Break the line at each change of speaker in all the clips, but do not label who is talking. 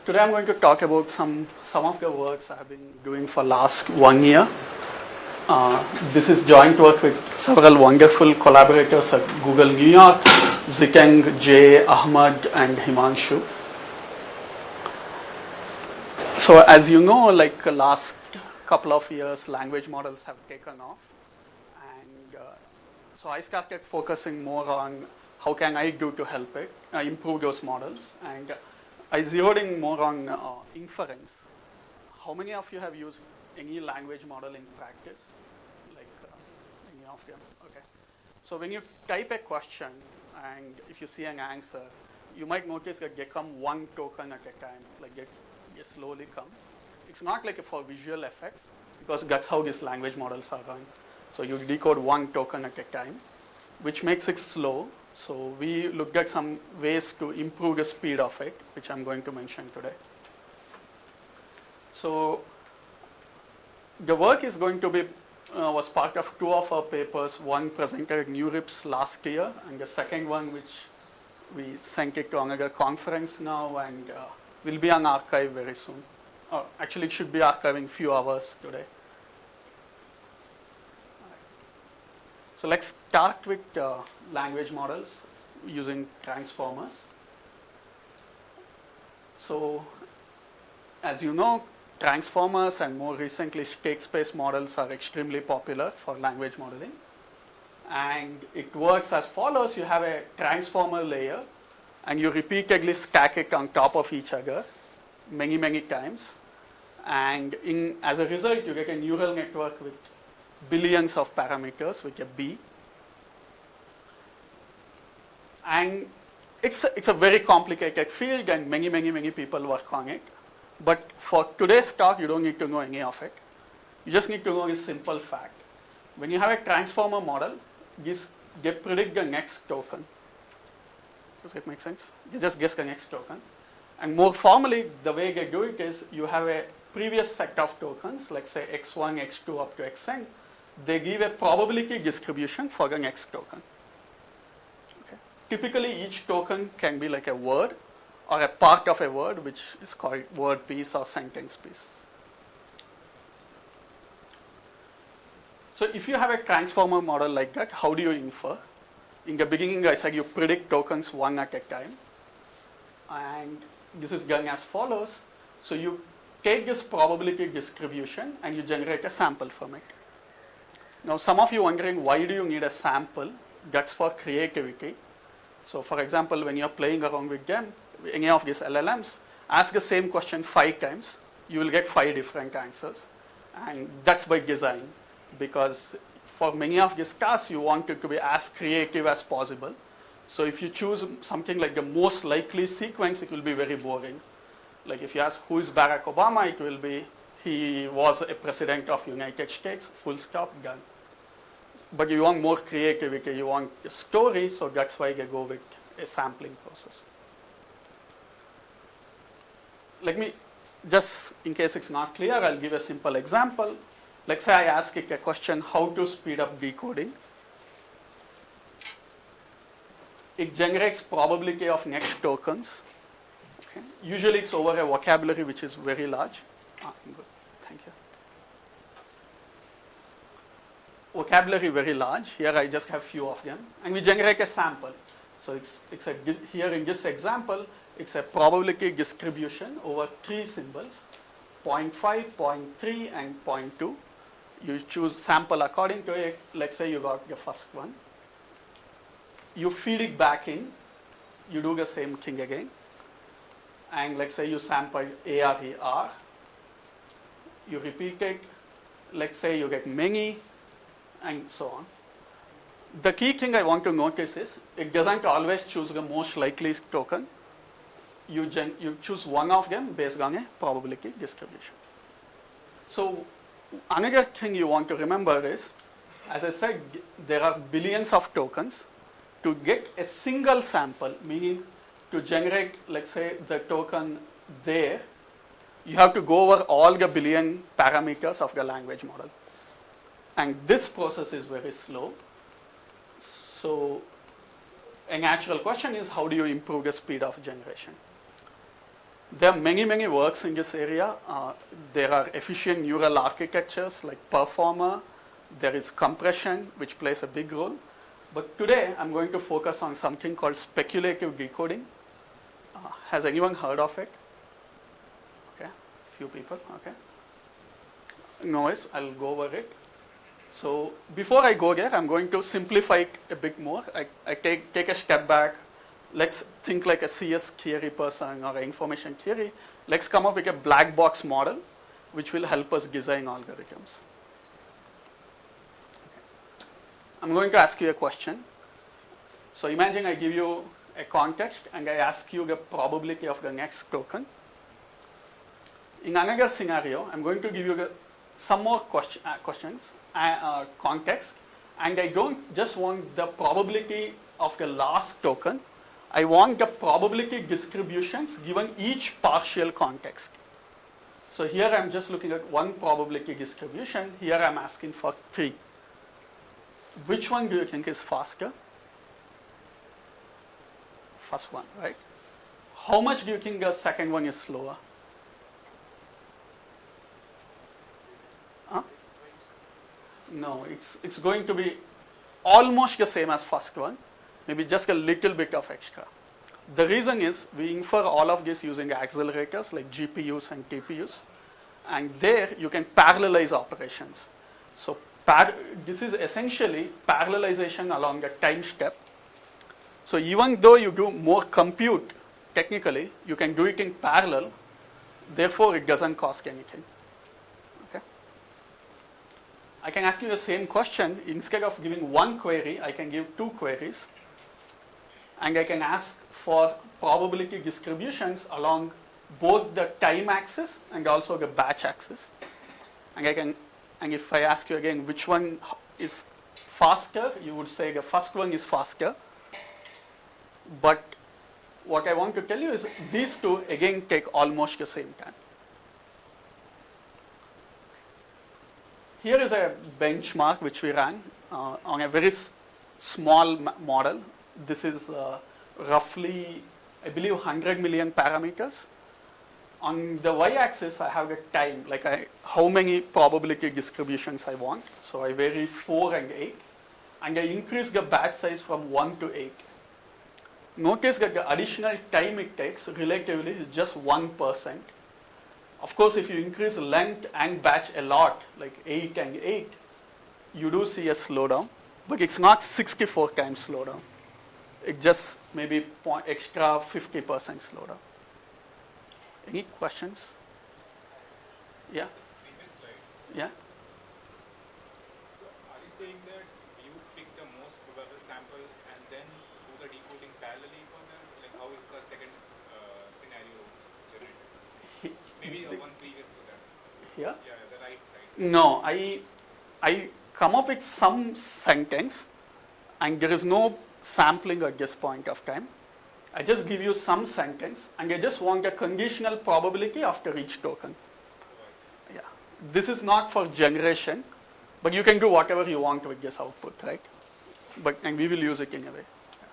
Today I'm going to talk about some of the works I have been doing for last 1 year. This is joint work with several wonderful collaborators at Google New York, Zikeng, Jay, Ahmad, and Himanshu. So as you know, like last couple of years, language models have taken off. And so I started focusing more on how can I do to help it, improve those models. And I zeroed in more on inference. How many of you have used any language model in practice? Like any of them? Okay. So when you type a question and if you see an answer, you might notice that they come one token at a time, like they slowly come. It's not like for visual effects because that's how these language models are run. So you decode one token at a time, which makes it slow. So we looked at some ways to improve the speed of it, which I'm going to mention today. So the work is going to be, was part of two of our papers, one presented at NeurIPS last year, and the second one which we sent it to another conference now and will be on archive very soon. Actually, it should be archiving few hours today. So let's start with language models using transformers. So as you know, transformers and more recently state space models are extremely popular for language modeling. And it works as follows. You have a transformer layer and you repeatedly stack it on top of each other many, many times. And as a result, you get a neural network with billions of parameters with a B. And it's a very complicated field and many people work on it. But for today's talk, you don't need to know any of it. You just need to know a simple fact. When you have a transformer model, they predict the next token. Does that make sense? You just guess the next token. And more formally, the way they do it is you have a previous set of tokens, like say x1, x2 up to xn. They give a probability distribution for the next token. Okay. Typically, each token can be like a word or a part of a word, which is called word piece or sentence piece. So if you have a transformer model like that, how do you infer? In the beginning, I said you predict tokens one at a time. And this is done as follows. So you take this probability distribution and you generate a sample from it. Now, some of you wondering, why do you need a sample? That's for creativity. So, for example, when you're playing around with them, any of these LLMs, ask the same question 5 times. You will get 5 different answers. And that's by design. Because for many of these tasks, you want it to be as creative as possible. So if you choose something like the most likely sequence, it will be very boring. Like if you ask who is Barack Obama, it will be he was a president of United States, full stop, done. But you want more creativity, you want a story, so that's why they go with a sampling process. Let me, just in case it's not clear, I'll give a simple example. Let's say I ask it a question, how to speed up decoding. It generates probability of next tokens. Okay. Usually it's over a vocabulary which is very large. Good. Thank you. Vocabulary very large. Here I just have few of them. And we generate a sample. So here in this example, it's a probability distribution over 3 symbols, 0.5, 0.3, and 0.2. You choose sample according to it. Let's say you got the first one. You feed it back in. You do the same thing again. And let's say you sample ARER. You repeat it. Let's say you get many, and so on. The key thing I want to notice is it doesn't always choose the most likely token. You choose one of them based on a probability distribution. So another thing you want to remember is, as I said, there are billions of tokens. To get a single sample, meaning to generate, let's say, the token there, you have to go over all the billion parameters of the language model. And this process is very slow. So a natural question is, how do you improve the speed of generation? there are many works in this area. There are efficient neural architectures like Performer. There is compression, which plays a big role. But today, I'm going to focus on something called speculative decoding. Has anyone heard of it? Okay, few people, okay. No worries, I'll go over it. So before I go there, I'm going to simplify it a bit more. I take a step back. Let's think like a CS theory person or an information theory. Let's come up with a black box model which will help us design algorithms. I'm going to ask you a question. So imagine I give you a context and I ask you the probability of the next token. In another scenario, I'm going to give you some more questions, context, and I don't just want the probability of the last token. I want the probability distributions given each partial context. So here I'm just looking at one probability distribution. Here I'm asking for 3. Which one do you think is faster? First one, right? How much do you think the second one is slower? Huh? No, it's going to be almost the same as first one, maybe just a little bit of extra. The reason is we infer all of this using accelerators like GPUs and TPUs, and there you can parallelize operations. So this is essentially parallelization along a time step. So even though you do more compute, technically, you can do it in parallel, therefore it doesn't cost anything. Okay? I can ask you the same question. Instead of giving one query, I can give 2 queries. And I can ask for probability distributions along both the time axis and also the batch axis. And if I ask you again which one is faster, you would say the first one is faster. But what I want to tell you is these two again take almost the same time. Here is a benchmark which we ran on a very small model. This is roughly, I believe, 100 million parameters. On the y-axis, I have the time, like how many probability distributions I want. So I vary 4 and 8. And I increase the batch size from 1 to 8. Notice that the additional time it takes relatively is just 1%. Of course, if you increase length and batch a lot, like 8 and 8, you do see a slowdown. But it's not 64 times slowdown. It just maybe extra 50% slowdown. Any questions? Yeah? Yeah?
So are you saying that you pick the most probable sample and then do the decoding parallelly for them? Like how is the second scenario generated? Maybe one previous to that.
Here?
Yeah, the right side.
No, I come up with some sentence and there is no sampling at this point of time. I just give you some sentence and I just want a conditional probability after each token. Yeah. This is not for generation, but you can do whatever you want with this output, right? And we will use it anyway. Yeah.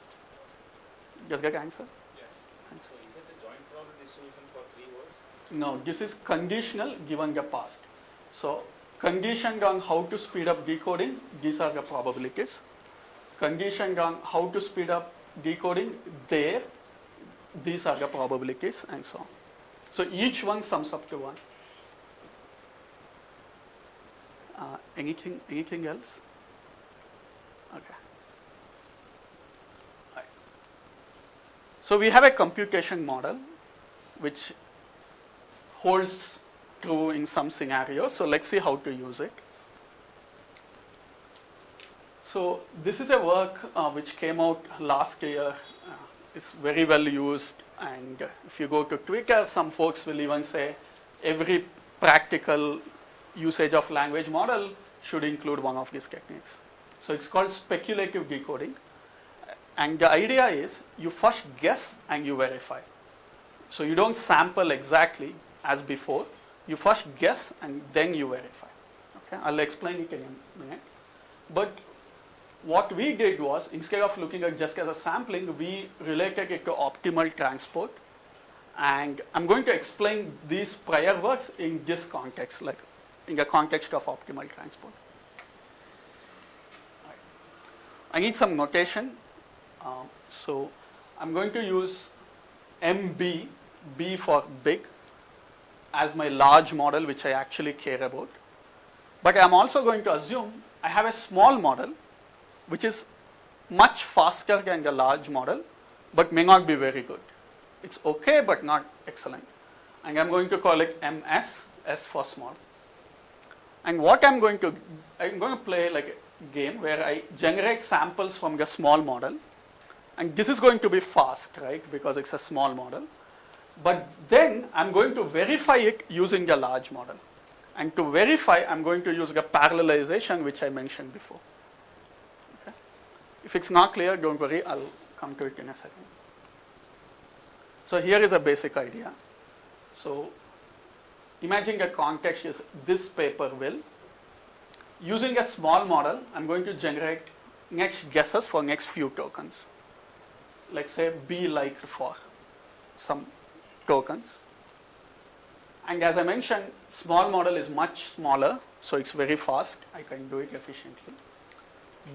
Just get answer?
Yes. So is it a joint probability distribution for 3 words?
No, this is conditional given the past. So conditioned on how to speed up decoding, these are the probabilities. Conditioned on how to speed up decoding, these are the probabilities, and so on. So each one sums up to 1. Anything else? Okay. Right. So we have a computation model which holds true in some scenarios. So let's see how to use it. So this is a work which came out last year. It's very well used, and if you go to Twitter, some folks will even say every practical usage of language model should include one of these techniques. So it's called speculative decoding, and the idea is you first guess and you verify. So you don't sample exactly as before. You first guess and then you verify. Okay, I'll explain it in a minute. But what we did was, instead of looking at just as a sampling, we related it to optimal transport. And I'm going to explain these prior works in this context, like in the context of optimal transport. I need some notation. So I'm going to use MB, B for big, as my large model, which I actually care about. But I'm also going to assume I have a small model, which is much faster than the large model, but may not be very good. It's okay, but not excellent. And I'm going to call it MS, S for small. And what I'm going to play like a game where I generate samples from the small model. And this is going to be fast, right, because it's a small model. But then I'm going to verify it using the large model. And to verify, I'm going to use the parallelization, which I mentioned before. Okay? If it's not clear, don't worry, I'll come to it in a second. So here is a basic idea. So imagine the context is this paper will. Using a small model, I'm going to generate next guesses for next few tokens. Like say be liked for some tokens. And as I mentioned, small model is much smaller, so it's very fast. I can do it efficiently.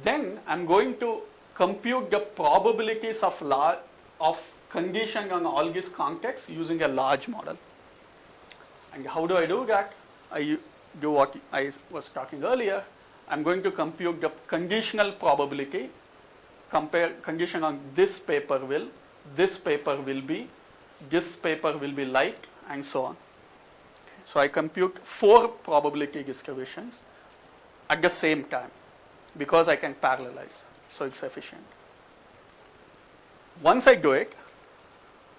Then I'm going to compute the probabilities of condition on all these contexts using a large model. And how do I do that? I do what I was talking earlier. I'm going to compute the conditional probability, compare condition on this paper will be, this paper will be like, and so on. So I compute 4 probability distributions at the same time because I can parallelize, so it's efficient. Once I do it,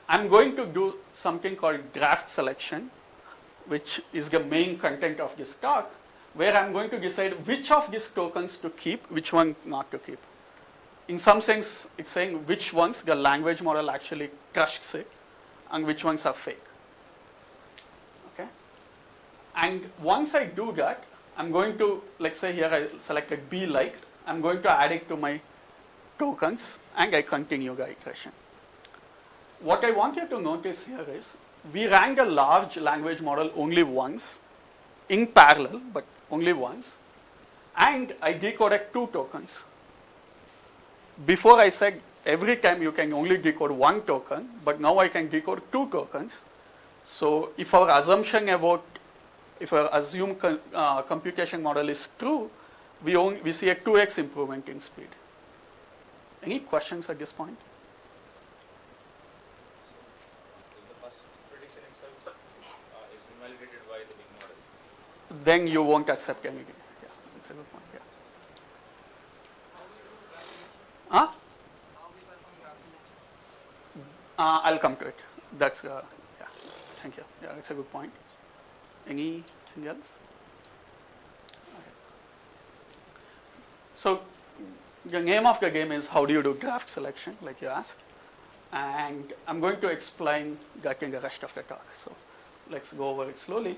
I'm going to do something called draft selection, which is the main content of this talk, where I'm going to decide which of these tokens to keep, which one not to keep. In some sense, it's saying which ones the language model actually trusts it and which ones are fake. Okay? And once I do that, I'm going to, let's say here I selected be liked, I'm going to add it to my tokens and I continue the iteration. What I want you to notice here is we ran a large language model only once, in parallel, but only once, and I decoded 2 tokens. Before I said every time you can only decode 1 token, but now I can decode 2 tokens. So if our assumption about, if our assumed computation model is true, we see a 2x improvement in speed. Any questions at this point?
The first prediction itself is invalidated by the big model.
Then you won't accept anything. Yeah, that's a good point. Yeah. Huh? I'll come to it. That's yeah. Thank you. Yeah, that's a good point. Anything else? Okay. So the name of the game is how do you do draft selection, like you asked, and I'm going to explain that in the rest of the talk. So let's go over it slowly.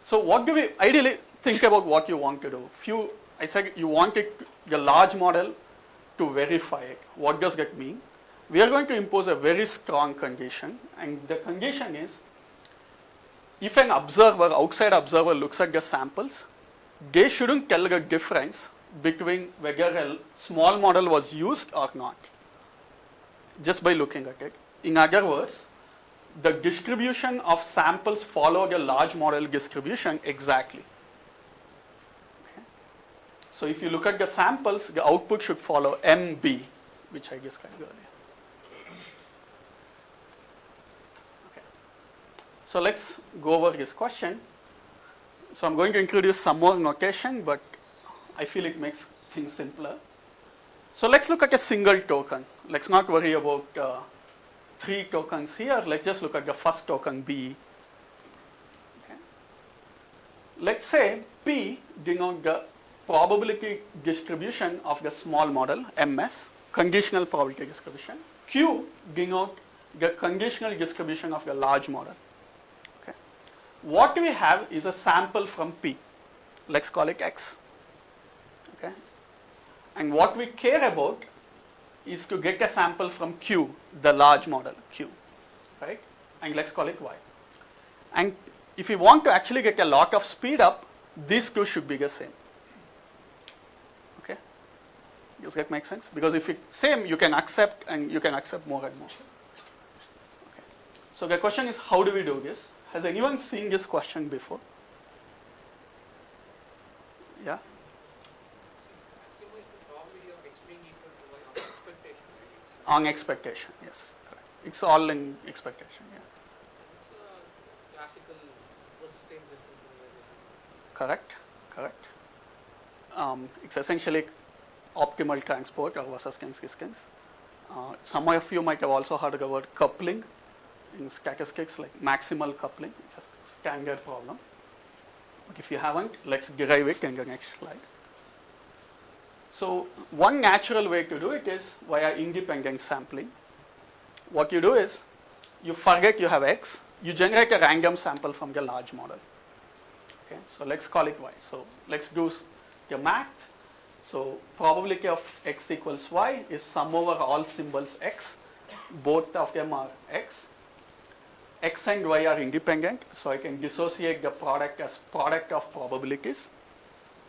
So what do we ideally think about what you want to do? I said you want the large model to verify it. What does that mean? We are going to impose a very strong condition, and the condition is if an outside observer looks at the samples, they shouldn't tell the difference between whether a small model was used or not, just by looking at it. In other words, the distribution of samples follow the large model distribution exactly. Okay. So if you look at the samples, the output should follow MB, which I described earlier. Okay. So let's go over this question. So I'm going to introduce some more notation, but I feel it makes things simpler. So let's look at a single token. Let's not worry about 3 tokens here. Let's just look at the first token, B. Okay. Let's say P denotes the probability distribution of the small model, MS, conditional probability distribution. Q denotes the conditional distribution of the large model. Okay. What we have is a sample from P. Let's call it X. Okay. And what we care about is to get a sample from Q, the large model Q, right? and let's call it y. And if you want to actually get a lot of speed up, these two should be the same. Okay? Does that make sense? Because if it's same, you can accept and you can accept more and more. Okay. So the question is, how do we do this? Has anyone seen this question before? Yeah?
Maximize the probability of x being equal to y on expectation, right?
On expectation, yes. Correct. It's all in expectation, yeah.
It's a classical sustained distance generalization.
Correct, correct. It's essentially optimal transport or Wasserstein-Giskens. Some of you might have also heard the word coupling in statistics, like maximal coupling. It's a standard problem. But if you haven't, let's derive it in the next slide. So one natural way to do it is via independent sampling. What you do is, you forget you have x, you generate a random sample from the large model. Okay, so let's call it y. So let's do the math. So probability of x equals y is sum over all symbols x. Both of them are x. X and y are independent, so I can dissociate the product as product of probabilities.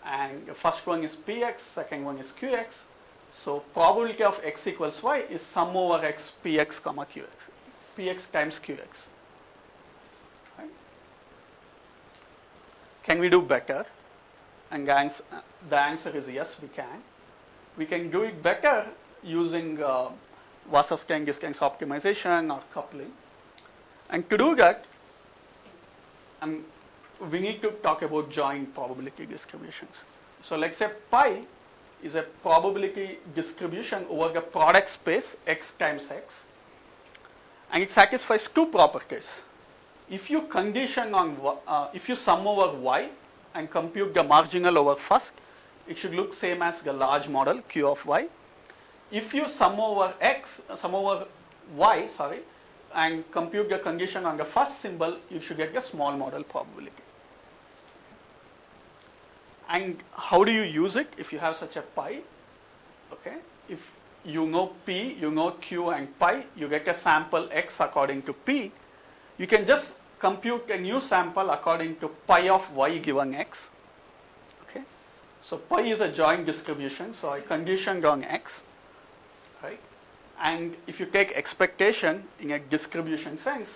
And the first one is px, second one is qx. So probability of x equals y is sum over x px comma qx. Px times qx. Right? Can we do better? And the answer is yes, we can. We can do it better using Wasserstein-Giskens optimization or coupling. And to do that, we need to talk about joint probability distributions. So let's say pi is a probability distribution over the product space x times x. And it satisfies two properties. If you condition on, if you sum over y and compute the marginal over first, it should look same as the large model q of y. If you sum over y, and compute the condition on the first symbol, you should get the small model probability. And how do you use it if you have such a pi? Okay, if you know p, you know q and pi, you get a sample x according to p. You can just compute a new sample according to pi of y given x. Okay, so pi is a joint distribution, so I conditioned on x, right? And if you take expectation in a distribution sense,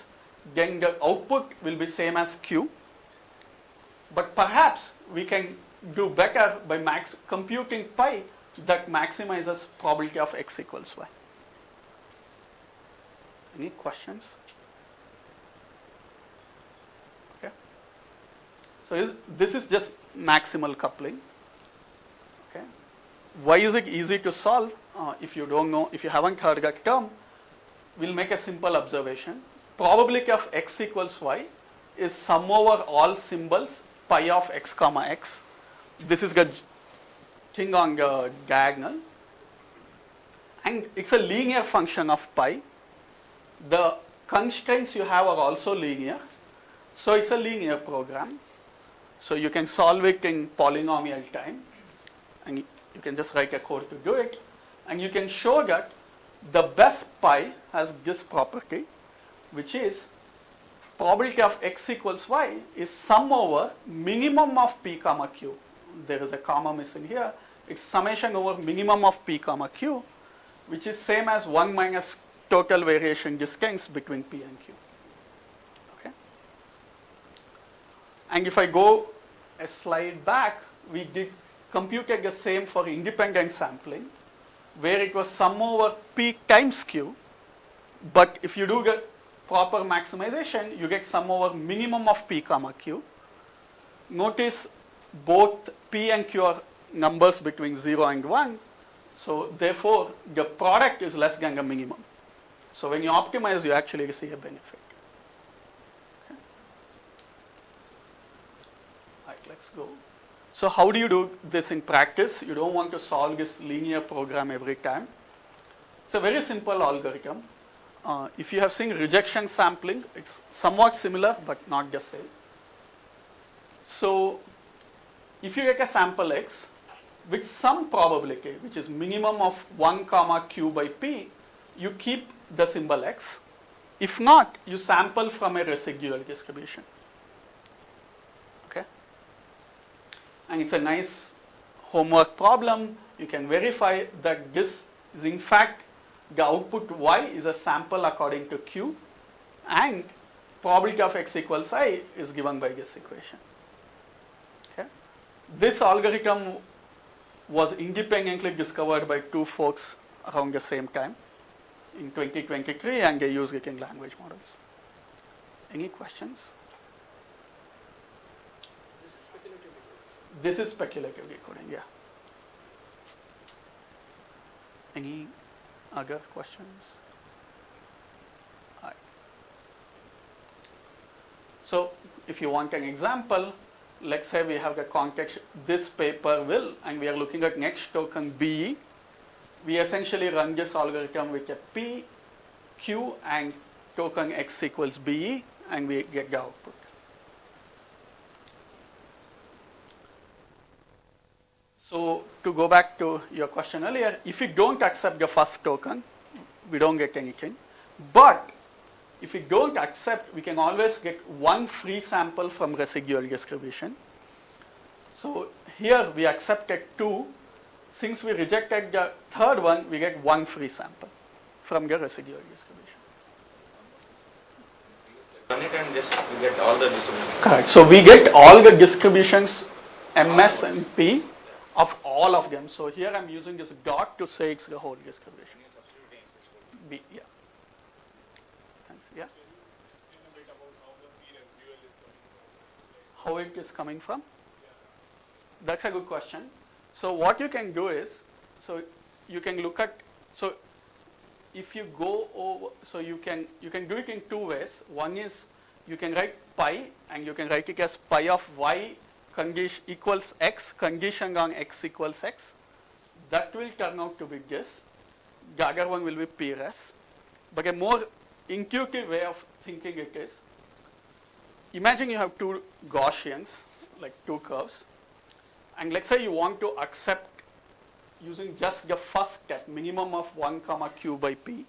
then the output will be same as q. But perhaps we can do better by computing pi that maximizes probability of x equals y. Any questions? Okay. So this is just maximal coupling. Okay. Why is it easy to solve? If you don't know, if you haven't heard that term, we'll make a simple observation. Probability of x equals y is sum over all symbols pi of x comma x. This is the thing on the diagonal. And it's a linear function of pi. The constraints you have are also linear. So it's a linear program. So you can solve it in polynomial time. And you can just write a code to do it. And you can show that the best pi has this property, which is probability of x equals y is sum over minimum of p comma q. There is a comma missing here. It's summation over minimum of p comma q, which is same as 1 minus total variation distance between p and q. Okay. And if I go a slide back, we did computed the same for independent sampling, where it was sum over p times q. But if you do the proper maximization, you get sum over minimum of p comma q. Notice both p and q are numbers between 0 and 1. So therefore, the product is less than the minimum. So when you optimize, you actually see a benefit. Okay. All right, let's go. So how do you do this in practice? You don't want to solve this linear program every time. It's a very simple algorithm. If you have seen rejection sampling, it's somewhat similar but not the same. So if you get a sample x with some probability, which is minimum of 1 comma q by p, you keep the symbol x. If not, you sample from a residual distribution. Okay? And it's a nice homework problem. You can verify that this is in fact the output y is a sample according to q, and probability of x equals I is given by this equation. Okay? This algorithm was independently discovered by two folks around the same time in 2023, and they use it in language models. Any questions?
This is speculative.
This is speculative decoding, yeah. Any other questions? All right. So, if you want an example, let's say we have the context, this paper will, and we are looking at next token B. We essentially run this algorithm with a P, Q, and token X equals BE, and we get the output. So, to go back to your question earlier, if we don't accept the first token, we don't get anything. But if we don't accept, we can always get one free sample from residual distribution. So here we accepted 2. Since we rejected the third one, we get one free sample from the residual distribution.
Run it and just you get all the distributions.
Correct. So we get all the distributions, MS and P, of all of them. So here I'm using this dot to say it's the whole distribution. B, yeah. Thanks. Yeah. How it is coming from? That's a good question. So what you can do is, so you can look at, so if you go over, so you can do it in two ways. One is you can write pi, and you can write it as pi of y condition equals x, condition on x equals x. That will turn out to be this. The other one will be p res. But a more intuitive way of thinking it is, imagine you have two Gaussians, like two curves, and let's say you want to accept using just the first step, minimum of 1 comma q by p.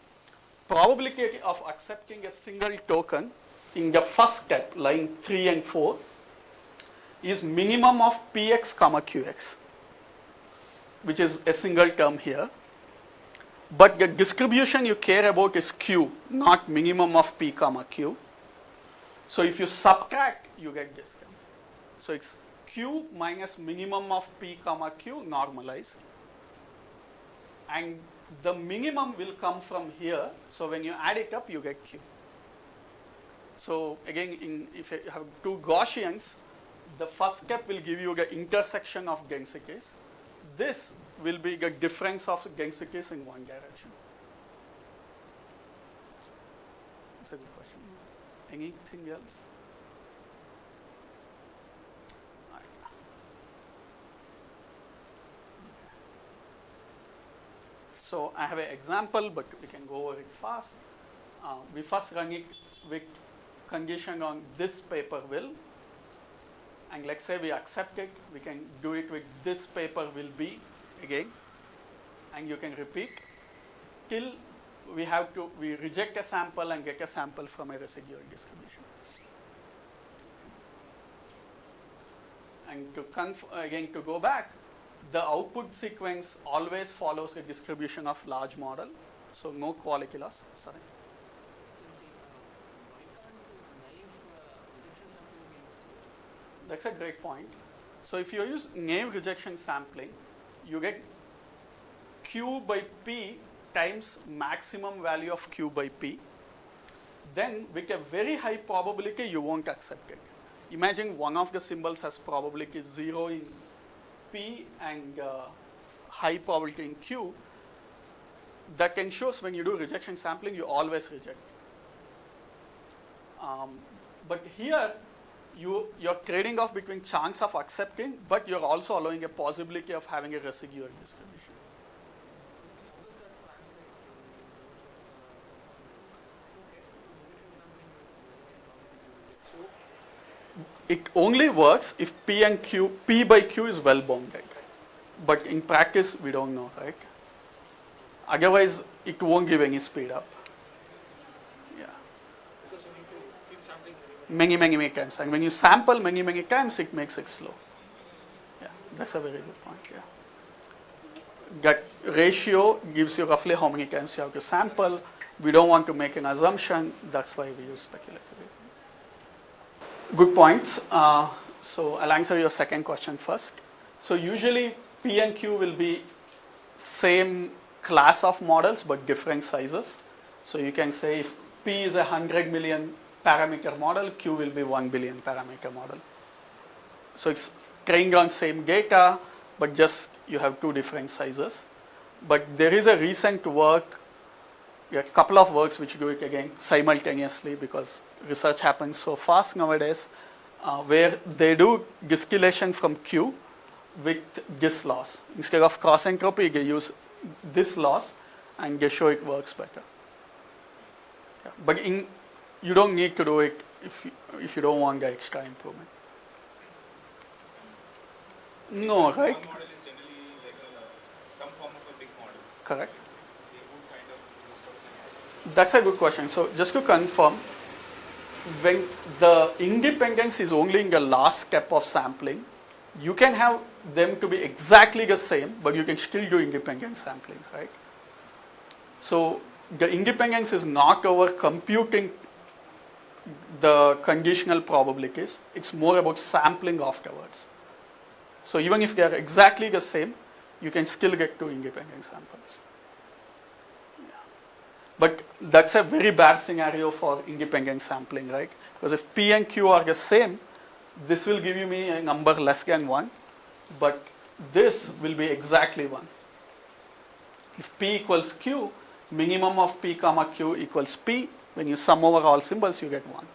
Probability of accepting a single token in the first step, line 3 and 4, is minimum of px comma qx, which is a single term here. But the distribution you care about is q, not minimum of p comma q. So if you subtract, you get this term. So it's q minus minimum of p comma q normalized. And the minimum will come from here. So when you add it up, you get q. So again, if you have two Gaussians, the first step will give you the intersection of densities. This will be the difference of densities in one direction. That's a good question. Anything else? So I have an example, but we can go over it fast. We first run it with condition on this paper will. And let's say we accept it, we can do it with this paper will be again. And you can repeat till we reject a sample and get a sample from a residual distribution. And to go back, the output sequence always follows a distribution of large model, so no quality loss. Sorry. That's a great point. So if you use naive rejection sampling, you get q by p times maximum value of q by p. Then with a very high probability, you won't accept it. Imagine one of the symbols has probability 0 in P and high probability in Q. That ensures when you do rejection sampling, you always reject. But here, you're trading off between chance of accepting, but you're also allowing a possibility of having a residual distribution. It only works if P by Q is well bounded. But in practice, we don't know, right? Otherwise, it won't give any speed up. Yeah. many times. And when you sample many times, it makes it slow. Yeah, that's a very good point. Yeah. That ratio gives you roughly how many times you have to sample. We don't want to make an assumption. That's why we use speculative. Good points. So I'll answer your second question first. So usually P and Q will be same class of models but different sizes. So you can say if P is a 100 million parameter model, Q will be 1 billion parameter model. So it's trained on same data, but just you have two different sizes. But there is a recent work, a couple of works which do it again simultaneously because research happens so fast nowadays, where they do distillation from Q with this loss. Instead of cross entropy, they use this loss and they show it works better. Yeah. But you don't need to do it if you don't want the extra improvement. No,
This
right?
small model is generally like some form of a big model.
Correct.
They would kind of boost out the model.
That's a good question. So just to confirm, when the independence is only in the last step of sampling, you can have them to be exactly the same, but you can still do independent samplings, right? So the independence is not over computing the conditional probabilities. It's more about sampling afterwards. So even if they are exactly the same, you can still get two independent samples. But that's a very bad scenario for independent sampling, right? Because if P and Q are the same, this will give you me a number less than 1, but this will be exactly 1. If P equals Q, minimum of P comma Q equals P. When you sum over all symbols, you get 1.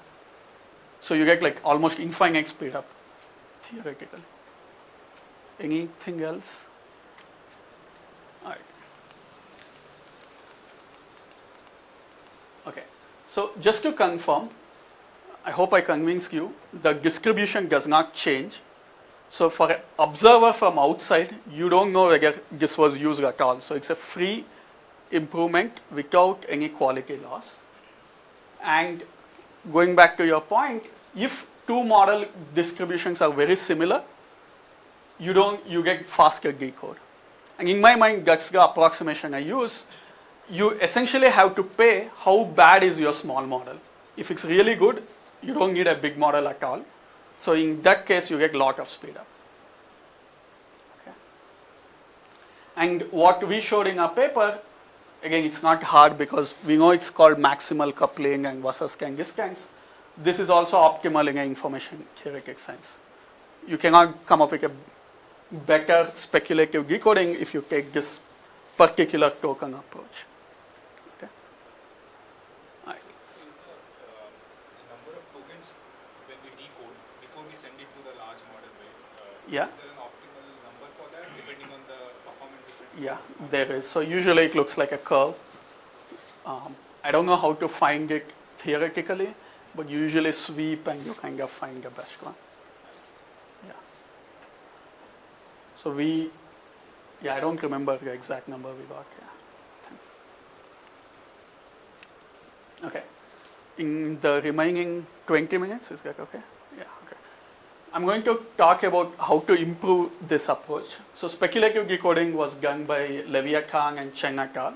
So you get like almost infinite speed up, theoretically. Anything else? All right. Okay. So just to confirm, I hope I convinced you, the distribution does not change. So for an observer from outside, you don't know whether this was used at all. So it's a free improvement without any quality loss. And going back to your point, if two model distributions are very similar, you get faster decode. And in my mind, that's the approximation I use. You essentially have to pay how bad is your small model. If it's really good, you don't need a big model at all. So in that case, you get a lot of speed up. Okay. And what we showed in our paper, again, it's not hard because we know it's called maximal coupling and Wasserstein distance. This is also optimal in an information theoretic sense. You cannot come up with a better speculative decoding if you take this particular token approach. Okay. All right.
So is the number of tokens when we decode before we send it to the large model, right?
Yeah.
Is there an optimal number for that depending on the performance difference?
Yeah, there is. So usually it looks like a curve. I don't know how to find it theoretically, but you usually sweep and you kind of find the best one. Yeah. So I don't remember the exact number we got. Yeah. Okay. In the remaining 20 minutes, is that okay? Yeah, okay. I'm going to talk about how to improve this approach. So speculative decoding was done by Leviathan and Chen et al.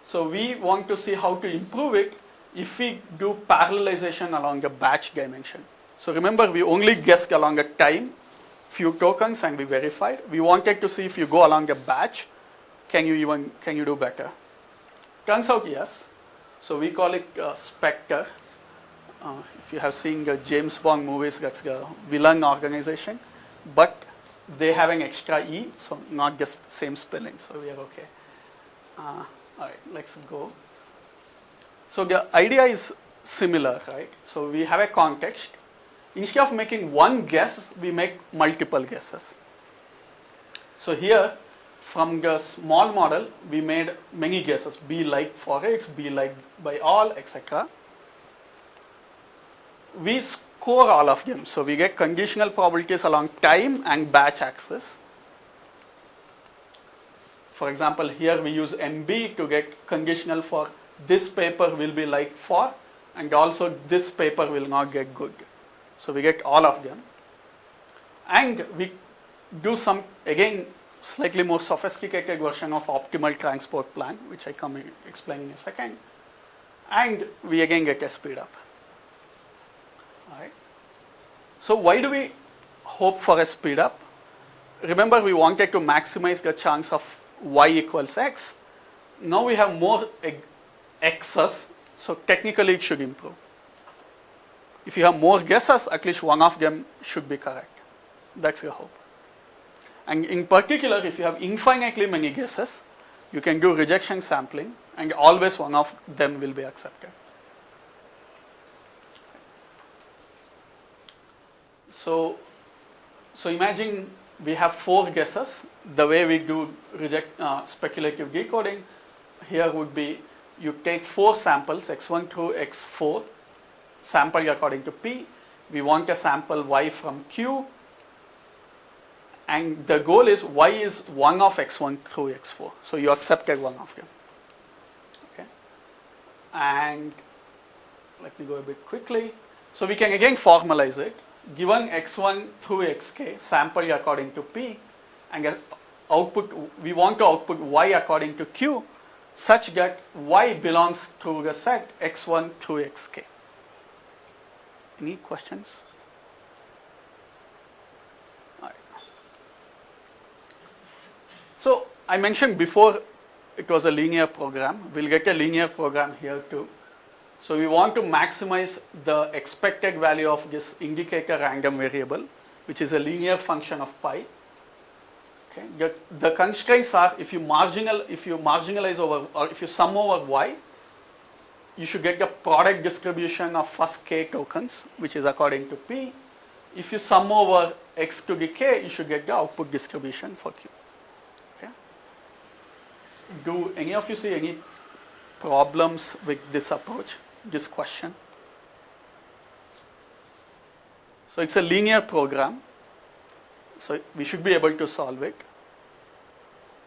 So we want to see how to improve it if we do parallelization along a batch dimension. So remember, we only guessed along a time, few tokens, and we verified. We wanted to see if you go along a batch, can you do better? Turns out yes. So we call it Spectre. If you have seen the James Bond movies, that's the villain organization, but they have an extra E, so not just same spelling, so we are okay. All right, let's go. So the idea is similar, right? So we have a context. Instead of making one guess, we make multiple guesses. So here, from the small model, we made many guesses. B like for X, B like by all, etc. We score all of them. So we get conditional probabilities along time and batch axis. For example, here we use MB to get conditional for this paper will be like for, and also this paper will not get good. So we get all of them. And we do some, again, slightly more sophisticated version of optimal transport plan, which I come explain in a second. And we again get a speed up. All right. So why do we hope for a speed up? Remember, we wanted to maximize the chance of y equals x. Now we have more x's, so technically it should improve. If you have more guesses, at least one of them should be correct. That's the hope. And in particular, if you have infinitely many guesses, you can do rejection sampling, and always one of them will be accepted. So imagine we have 4 guesses. The way we do speculative decoding here would be you take 4 samples, x1 through x4, sample according to P. We want a sample y from Q, and the goal is y is 1 of x1 through x4. So you accepted one of them. Okay. And let me go a bit quickly. So we can again formalize it. Given x1 through xk, sample according to P, and output, we want to output y according to Q, such that y belongs to the set x1 through xk. Any questions? All right. So I mentioned before it was a linear program. We'll get a linear program here too. So we want to maximize the expected value of this indicator random variable, which is a linear function of pi. Okay. The constraints are if you marginalize over, or if you sum over y, you should get the product distribution of first k tokens, which is according to P. If you sum over x to the k, you should get the output distribution for Q. Okay. Do any of you see any problems with this approach, this question? So it's a linear program, so we should be able to solve it.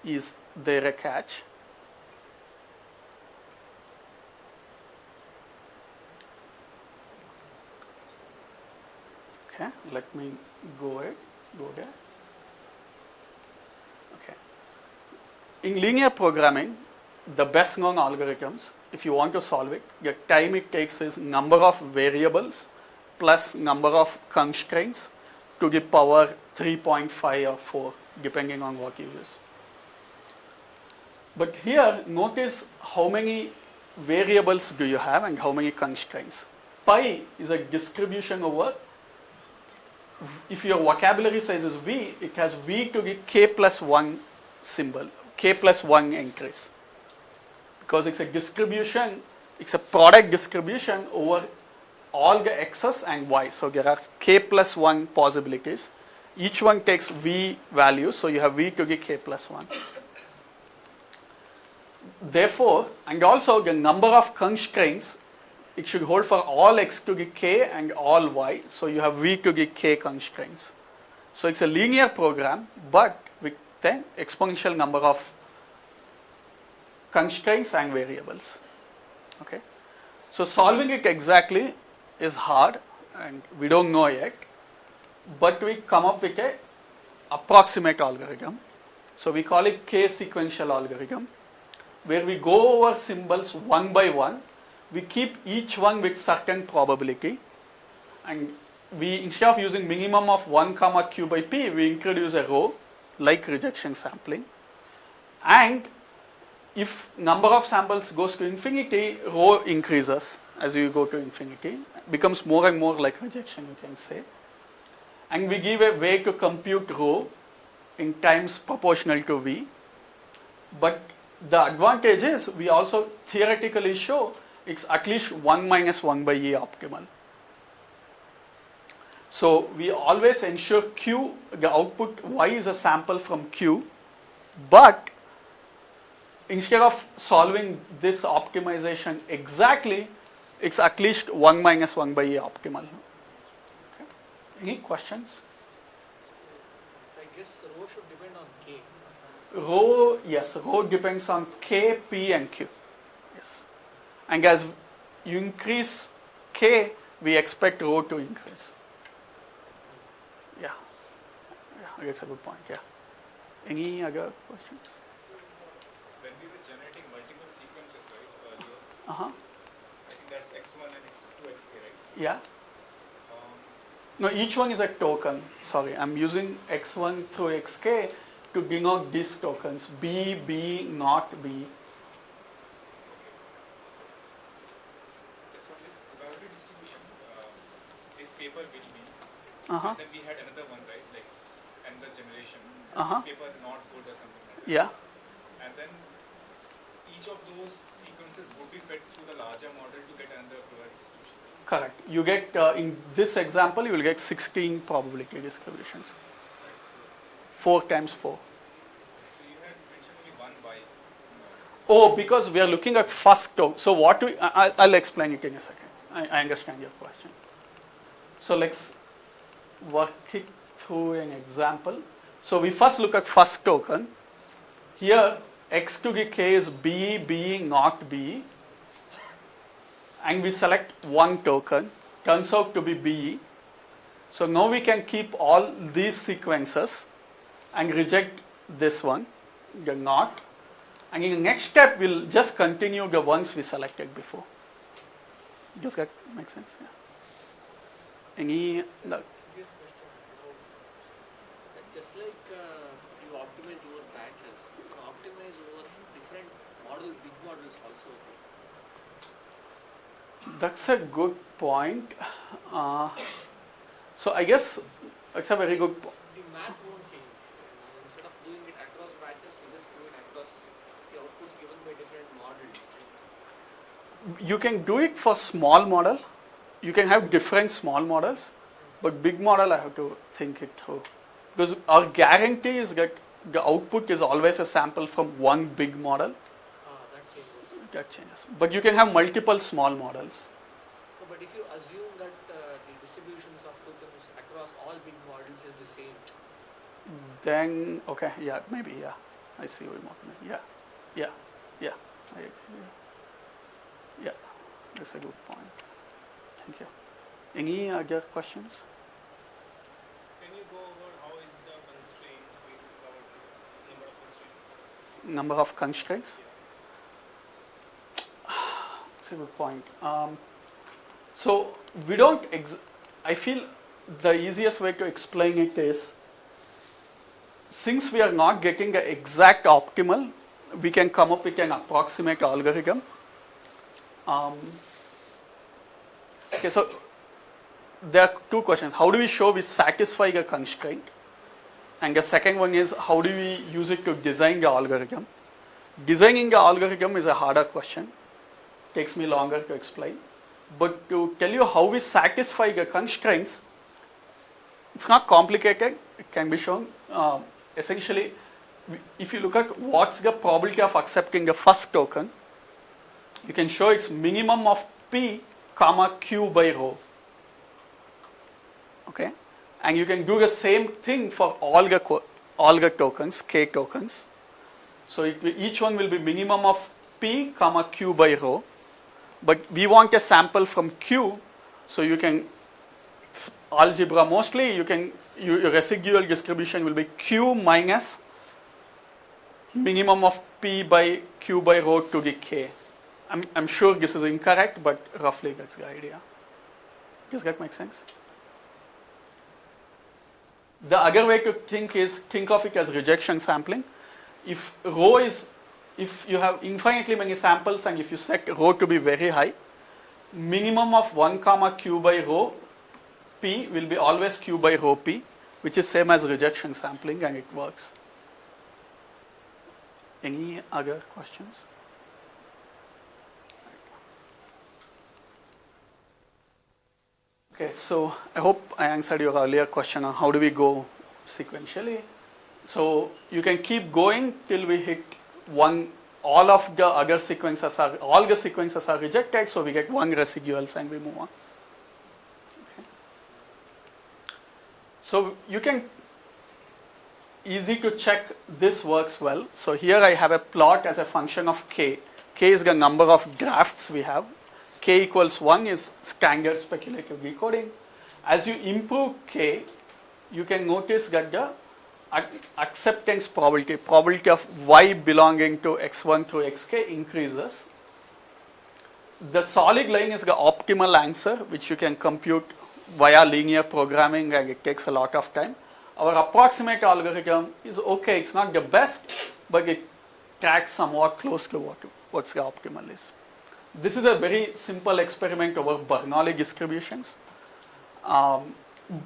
Is there a catch? Okay, let me go there. Okay. In linear programming, the best known algorithms, if you want to solve it, the time it takes is number of variables plus number of constraints to the power 3.5 or 4, depending on what you use. But here, notice how many variables do you have and how many constraints. Pi is a distribution over, if your vocabulary size is V, it has V to the k plus 1 symbol, k plus 1 entries. Because it's a distribution, it's a product distribution over all the x's and y. So there are k plus 1 possibilities. Each one takes V values, so you have V to the k plus 1. Therefore, and also the number of constraints, it should hold for all x to the k and all y, so you have V to the k constraints. So it's a linear program, but with an exponential number of constraints and variables. Okay, so solving it exactly is hard, and we don't know yet, but we come up with a approximate algorithm. So we call it k sequential algorithm, where we go over symbols one by one. We keep each one with certain probability, and we, instead of using minimum of 1 comma q by p, we introduce a row like rejection sampling. And if number of samples goes to infinity, row increases as you go to infinity, becomes more and more like rejection, you can say. And we give a way to compute row in times proportional to v. But the advantage is we also theoretically show it's at least 1 minus 1 by e optimal. So we always ensure q, the output y is a sample from q, but instead of solving this optimization exactly, it's at least 1 minus 1 by e optimal. Okay. Any questions?
I guess rho should depend on k.
Rho, yes, rho depends on k, p and q. Yes. And as you increase k, we expect rho to increase. Yeah, yeah, that's a good point. Yeah. Any other questions?
So when we were generating multiple sequences, right, earlier,
Uh-huh.
I think that's x1 and x2, xk, right?
Yeah.
Um,
No, each one is a token. Sorry, I'm using x1 through xk to denote these tokens. B, B, not B.
okay. So this probability distribution, this paper will be,
Uh-huh.
and then we had another one, right, like another generation.
Uh-huh.
This paper not good or something like that.
Yeah.
And then each of those sequences would be fed through the larger model to get another probability distribution.
Correct. You get, in this example, you will get 16 probability distributions.
Right, so,
4 times 4.
so you had mentioned only one by.
Oh, because we are looking at first token. So what we, I'll explain it in a second. I understand your question. So let's work it through an example. So we first look at first token. Here, x to the k is B, B, not B. And we select one token, turns out to be B. So now we can keep all these sequences and reject this one, the not. And in the next step, we'll just continue the ones we selected before. Does that make sense? Yeah. Any? No.
Previous question, that just like you optimize over batches, you can optimize over different big models also.
That's a good point. So I guess it's a very good point.
The math won't change. Instead of doing it across batches, you just do it across the outputs given by different models.
You can do it for small model. You can have different small models, but big model I have to think it through. Because our guarantee is that the output is always a sample from one big model.
That changes.
That changes. But you can have multiple small models.
No, but if you assume that the distributions of tokens across all big models is the same,
Then, okay, yeah, maybe, yeah. I see what you're talking about. Yeah. I agree. Yeah, that's a good point. Thank you. Any other questions?
Can you go over how is the constraint with probability, number of constraints?
Number of constraints? That's a good point. So we don't, I feel the easiest way to explain it is, since we are not getting the exact optimal, we can come up with an approximate algorithm. Okay, so there are two questions. How do we show we satisfy the constraint? And the second one is, how do we use it to design the algorithm? Designing the algorithm is a harder question. Takes me longer to explain. But to tell you how we satisfy the constraints, it's not complicated. It can be shown. Essentially, if you look at what's the probability of accepting the first token, you can show it's minimum of P comma Q by rho. Okay, and you can do the same thing for all the tokens, K tokens. So each one will be minimum of P comma Q by rho. But we want a sample from Q, so you can, algebra mostly, your residual distribution will be Q minus minimum of P by Q by rho to the K. I'm sure this is incorrect, but roughly that's the idea. Does that make sense? The other way to think of it as rejection sampling. If you have infinitely many samples and if you set rho to be very high, minimum of 1 comma Q by rho P will be always Q by rho P, which is same as rejection sampling, and it works. Any other questions? Okay, so I hope I answered your earlier question on how do we go sequentially. So you can keep going till we hit one. All the sequences are rejected, so we get one residuals and we move on. Okay. So you can easy to check this works well. So here I have a plot as a function of k. K is the number of drafts we have. K equals 1 is standard speculative decoding. As you improve k, you can notice that the acceptance probability of y belonging to x1 through xk increases. The solid line is the optimal answer, which you can compute via linear programming, and it takes a lot of time. Our approximate algorithm is okay, it's not the best, but it tracks somewhat close to what's the optimal is. This is a very simple experiment over Bernoulli distributions,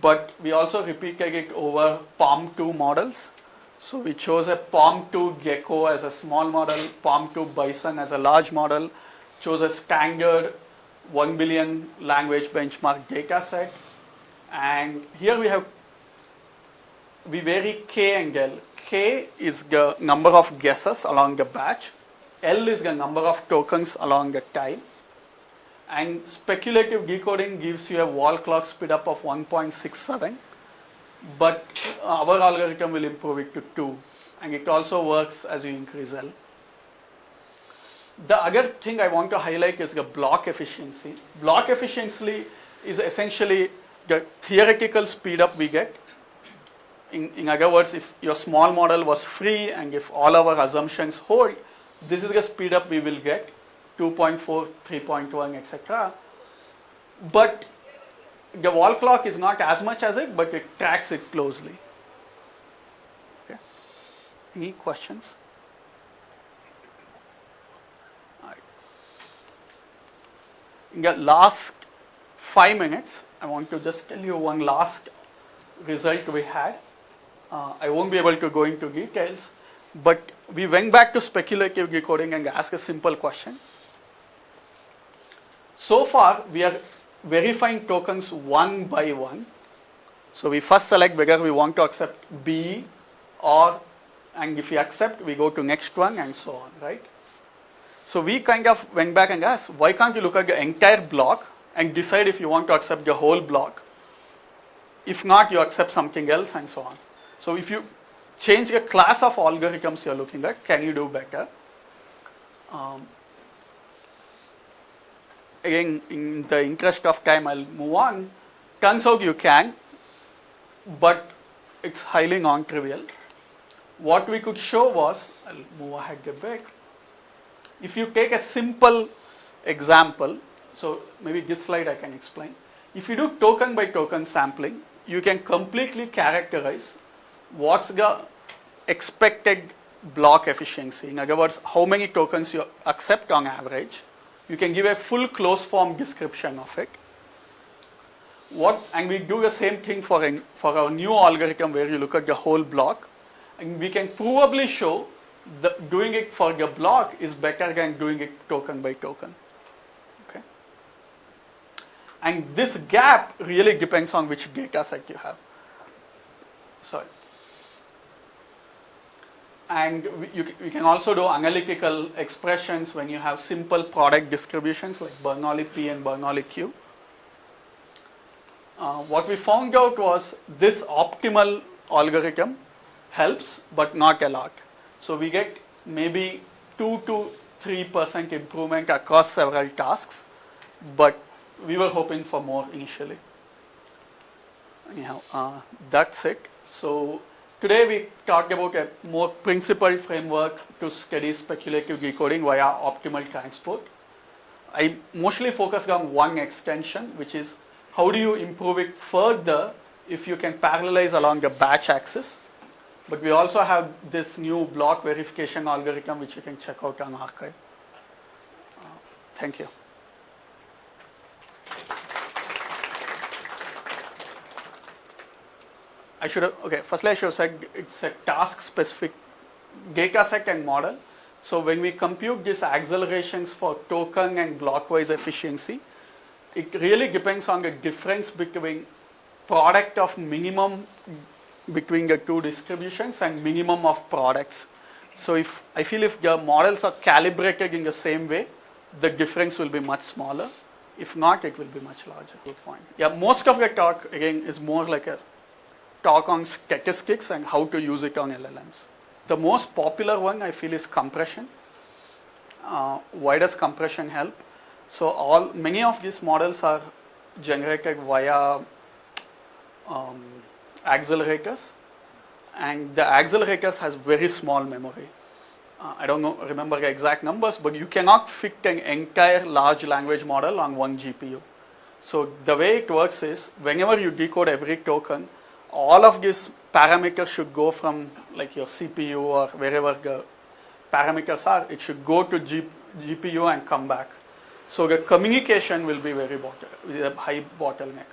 but we also repeated it over POM2 models. So we chose a POM2 gecko as a small model, POM2 bison as a large model, chose a standard 1 billion language benchmark data set, and here we vary k and L. K is the number of guesses along the batch, L is the number of tokens along the time, and speculative decoding gives you a wall clock speed up of 1.67, but our algorithm will improve it to 2, and it also works as you increase L. The other thing I want to highlight is the block efficiency. Block efficiency is essentially the theoretical speed up we get. In other words, if your small model was free and if all our assumptions hold, this is the speed up we will get, 2.4, 3.1, etc. But the wall clock is not as much as it, but it tracks it closely. Okay. Any questions? In the last 5 minutes, I want to just tell you one last result we had. I won't be able to go into details, but we went back to speculative decoding and asked a simple question. So far, we are verifying tokens one by one. So we first select whether we want to accept B and if we accept, we go to next one and so on, right? So we kind of went back and asked, why can't you look at the entire block and decide if you want to accept the whole block? If not, you accept something else and so on. So if you change the class of algorithms you're looking at, can you do better? Again, in the interest of time, I'll move on. Turns out you can, but it's highly non-trivial. What we could show was, I'll move ahead a bit. If you take a simple example, so maybe this slide I can explain. If you do token by token sampling, you can completely characterize what's the expected block efficiency. In other words, how many tokens you accept on average. You can give a full closed form description of it. And we do the same thing for our new algorithm where you look at the whole block. And we can probably show that doing it for the block is better than doing it token by token. Okay. And this gap really depends on which data set you have. Sorry. And we can also do analytical expressions when you have simple product distributions like Bernoulli P and Bernoulli Q. What we found out was this optimal algorithm helps, but not a lot. So we get maybe 2 to 3% improvement across several tasks, but we were hoping for more initially. Anyhow, that's it. So today we talked about a more principled framework to study speculative decoding via optimal transport. I mostly focused on one extension, which is how do you improve it further if you can parallelize along the batch axis. But we also have this new block verification algorithm which you can check out on arXiv. Thank you. Firstly I should have said it's a task specific data set and model. So when we compute these accelerations for token and block-wise efficiency, it really depends on the difference between product of minimum between the two distributions and minimum of products. So I feel if the models are calibrated in the same way, the difference will be much smaller. If not, it will be much larger. Good point. Yeah, most of the talk again is more like a talk on statistics and how to use it on LLMs. The most popular one I feel is compression. Why does compression help? So many of these models are generated via accelerators, and the accelerators has very small memory. I don't know, remember the exact numbers, but you cannot fit an entire large language model on one GPU. So the way it works is, whenever you decode every token, all of these parameters should go from like your CPU or wherever the parameters are, it should go to GPU and come back. So the communication will be very with a high bottleneck,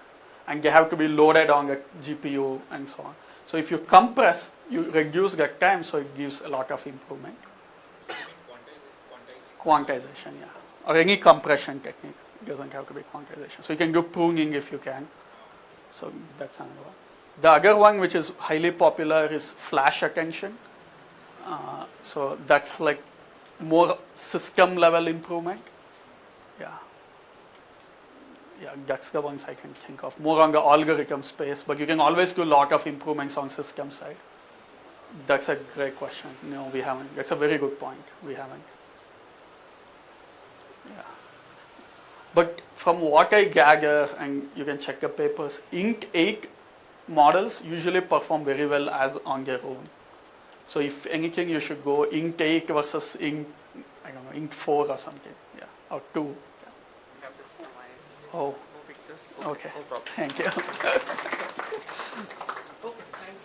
and they have to be loaded on the GPU and so on. So if you compress, you reduce the time, so it gives a lot of improvement. Quantization, yeah, or any compression technique. It doesn't have to be quantization. So you can do pruning if you can. So that's another one. The other one, which is highly popular, is flash attention. So that's like more system level improvement. Yeah, that's the ones I can think of. More on the algorithm space, but you can always do a lot of improvements on system side. That's a great question. No, we haven't. That's a very good point. We haven't. Yeah. But from what I gather, and you can check the papers, Int 8 models usually perform very well as on their own. So if anything, you should go Int 8 versus Int 4 or something. Yeah, or 2.
We have this from IISc.
Oh.
No pictures.
Okay.
No problem.
Thank you.
Oh, thanks.